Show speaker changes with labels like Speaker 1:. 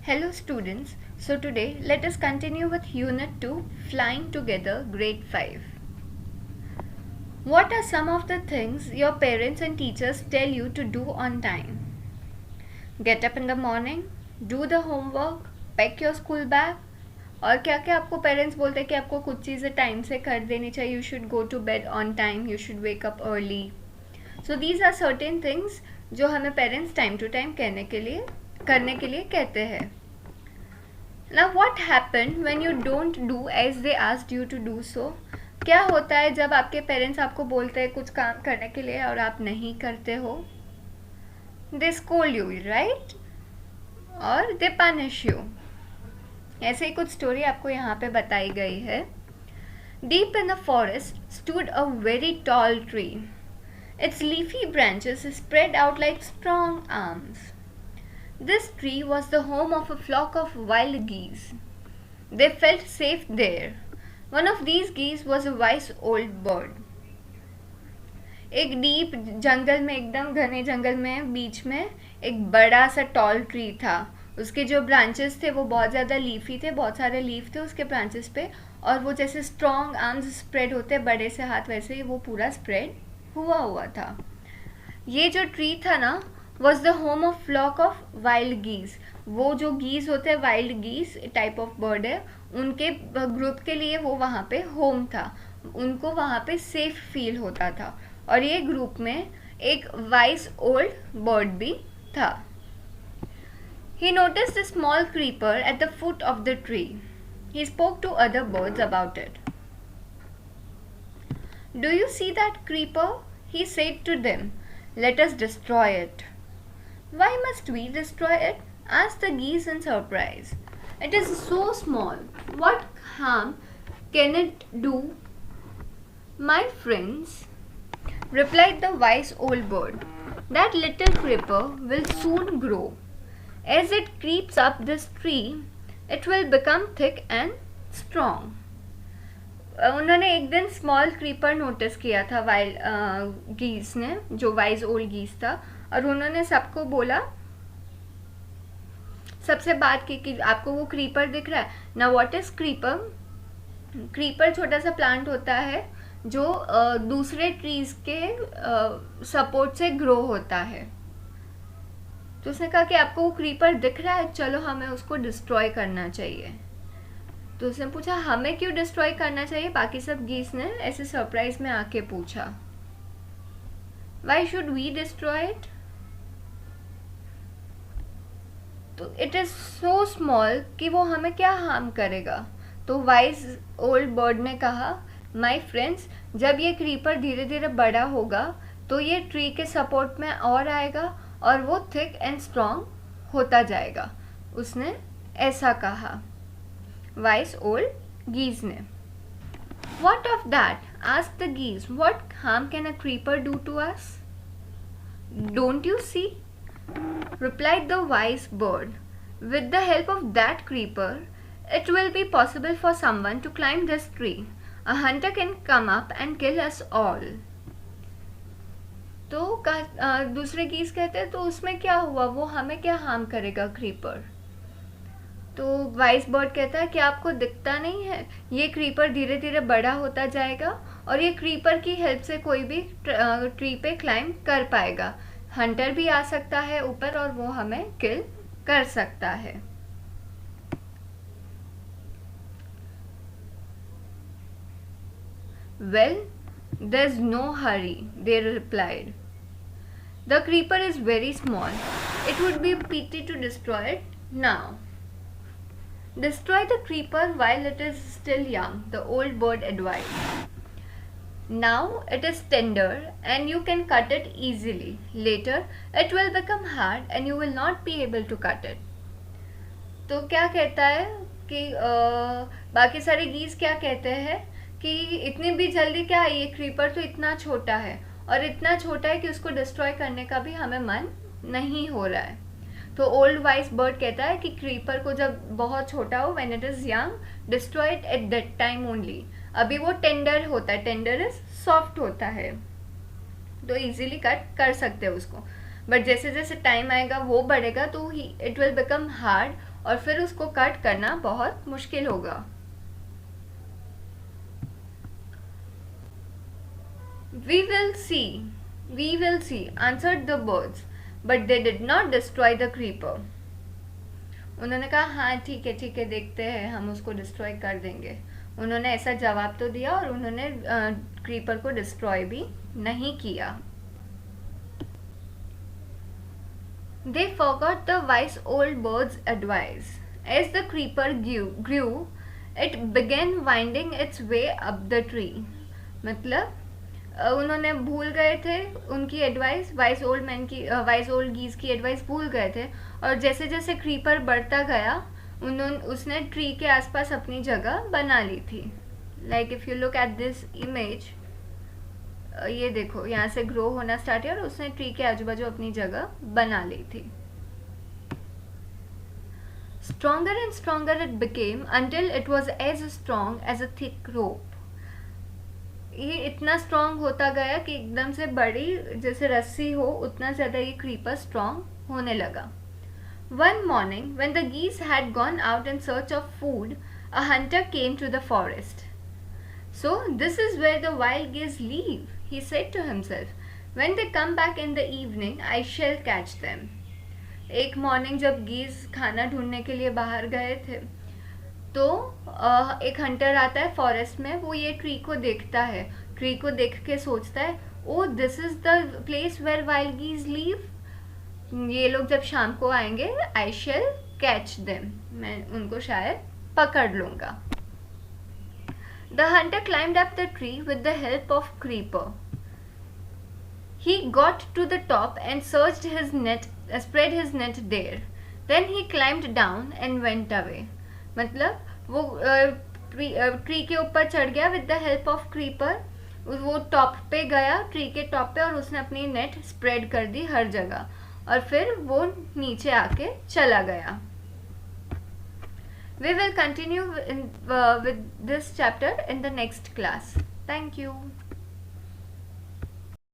Speaker 1: Hello students, so today let us continue with Unit 2 Flying Together Grade 5. What are some of the things your parents and teachers tell you to do on time? Get up in the morning, do the homework, pack your school bag. और क्या क्या आपको parents बोलते हैं कि आपको कुछ चीज़ें टाइम से कर देनी चाहिए. You should go to bed on time, you should wake up early. So these are certain things जो हमें पेरेंट्स टाइम टू टाइम करने के लिए कहते हैं. Now what happened when you don't do as they asked you to do so? क्या होता है जब आपके पेरेंट्स आपको बोलते हैं कुछ काम करने के लिए और आप नहीं करते हो? They scold you, right? और they punish you. ऐसे ही कुछ स्टोरी आपको यहाँ पे बताई गई है. Deep in the forest stood a very tall tree. Its leafy branches spread out like strong arms. This tree was the home of a flock of wild geese. They felt safe there. One of these geese was a wise old bird. एक deep जंगल में, एकदम घने जंगल में बीच में एक बड़ा सा tall tree था. उसके जो ब्रांचेस थे वो बहुत ज़्यादा लीफी थे, बहुत सारे लीफ थे उसके ब्रांचेस पे, और वो जैसे स्ट्रॉन्ग आर्म्स स्प्रेड होते बड़े से हाथ, वैसे ही वो पूरा स्प्रेड हुआ था. ये जो ट्री था ना, was the home of flock of wild गीज. वो जो गीज होते हैं, वाइल्ड गीज टाइप ऑफ बर्ड है, उनके ग्रुप के लिए वो वहाँ पे होम था. उनको वहाँ पे सेफ फील होता था. और ये ग्रुप में एक वाइस ओल्ड बर्ड भी था. He noticed a small creeper at the foot of the tree. He spoke to other birds about it. Do you see that creeper? He said to them. Let us destroy it. Why must we destroy it? Asked the geese in surprise. It is so small. What harm can it do? My friends, replied the wise old bird, that little creeper will soon grow. As it creeps up this tree, it will become thick and strong. उन्होंने एक दिन small creeper notice किया था wild गीस ने, जो wise old गीस था, और उन्होंने सबको बोला, सबसे बात की कि आपको वो क्रीपर दिख रहा है ना. What is creeper? क्रीपर छोटा सा प्लांट होता है जो दूसरे ट्रीज के सपोर्ट से ग्रो होता है. तो उसने कहा कि आपको वो क्रीपर दिख रहा है, चलो हमें उसको डिस्ट्रॉय करना चाहिए. तो उसने पूछा हमें क्यों डिस्ट्रॉय करना चाहिए? बाकी सब गीस ने ऐसे सरप्राइज में आके पूछा. Why should we destroy it? तो इट इज सो स्मॉल कि वो हमें क्या हार्म करेगा. तो वाइज ओल्ड बर्ड ने कहा, माई फ्रेंड्स, जब ये क्रीपर धीरे धीरे बड़ा होगा तो ये ट्री के सपोर्ट में और आएगा और वो थिक एंड स्ट्रॉन्ग होता जाएगा. उसने ऐसा कहा वाइस ओल्ड गीज ने. What of that? Asked the geese. What harm can a creeper do to us? Don't you see? Replied the wise bird. With the help of that creeper, it will be possible for someone to climb this tree. A hunter can come up and kill us all. तो दूसरे गीस कहते हैं, तो उसमें क्या हुआ, वो हमें क्या हार्म करेगा क्रीपर? तो वाइस बर्ड कहता है कि आपको दिखता नहीं है, ये क्रीपर धीरे धीरे बड़ा होता जाएगा और ये क्रीपर की हेल्प से कोई भी ट्री पे क्लाइंब कर पाएगा. हंटर भी आ सकता है ऊपर और वो हमें किल कर सकता है. Well, there's no hurry, they replied. The creeper is very small. It would be a pity to destroy it now. Destroy the creeper while it is still young, the old bird advised. Now it is tender and you can cut it easily. Later it will become hard and you will not be able to cut it. तो क्या कहता है कि बाकी सारे गीज क्या कहते हैं कि इतनी भी जल्दी क्या है, ये क्रीपर तो इतना छोटा है और इतना छोटा है कि उसको डिस्ट्रॉय करने का भी हमें मन नहीं हो रहा है. तो ओल्ड वाइस बर्ड कहता है कि क्रीपर को जब बहुत छोटा हो, when it is young, destroy it at that time only. अभी वो टेंडर होता है, टेंडर इज सॉफ्ट होता है, तो इजीली कट कर सकते हैं उसको. बट जैसे जैसे टाइम आएगा वो बढ़ेगा तो इट विल बिकम हार्ड और फिर उसको कट करना बहुत मुश्किल होगा। We will see, answered the birds, but they did not destroy the creeper. उन्होंने कहा हाँ ठीक है देखते हैं, हम उसको डिस्ट्रॉय कर देंगे। उन्होंने ऐसा जवाब तो दिया और उन्होंने क्रीपर को डिस्ट्रॉय भी नहीं किया। They forgot the wise old bird's advice. As the creeper grew, it began winding its way up the tree. मतलब उन्होंने भूल गए थे उनकी एडवाइस, वाइज ओल्ड गीज की एडवाइस भूल गए थे, और जैसे जैसे क्रीपर बढ़ता गया उसने ट्री के आसपास अपनी जगह बना ली थी। Like if you look at this image, ये देखो यहाँ से ग्रो होना स्टार्ट किया और उसने ट्री के आजू बाजू अपनी जगह बना ली थी। Stronger and stronger it became until it was as strong as a thick rope. ये इतना स्ट्रॉन्ग होता गया कि एकदम से बड़ी जैसे रस्सी हो उतना ज़्यादा ये क्रीपर स्ट्रॉन्ग होने लगा। One morning, when the geese had gone out in search of food, a hunter came to the forest. So this is where the wild geese live, he said to himself. When they come back in the evening, I shall catch them. एक morning जब गीज खाना ढूंढने के लिए बाहर गए थे तो एक हंटर आता है फॉरेस्ट में, वो ये ट्री को देखता है, ट्री को देख के सोचता है oh this is the place where wild geese live, ये लोग जब शाम को आएंगे आई शेल कैच देम, मैं उनको शायद पकड़ लूंगा। The Hunter climbed up the tree with the help of creeper. He got to the top and spread his net there. Then he climbed down and went away. मतलब वो tree के ऊपर चढ़ गया with the help of creeper, वो top पे गया tree के टॉप पे और उसने अपनी नेट स्प्रेड कर दी हर जगह और फिर वो नीचे आके चला गया। We will continue with this chapter in the next class. Thank you.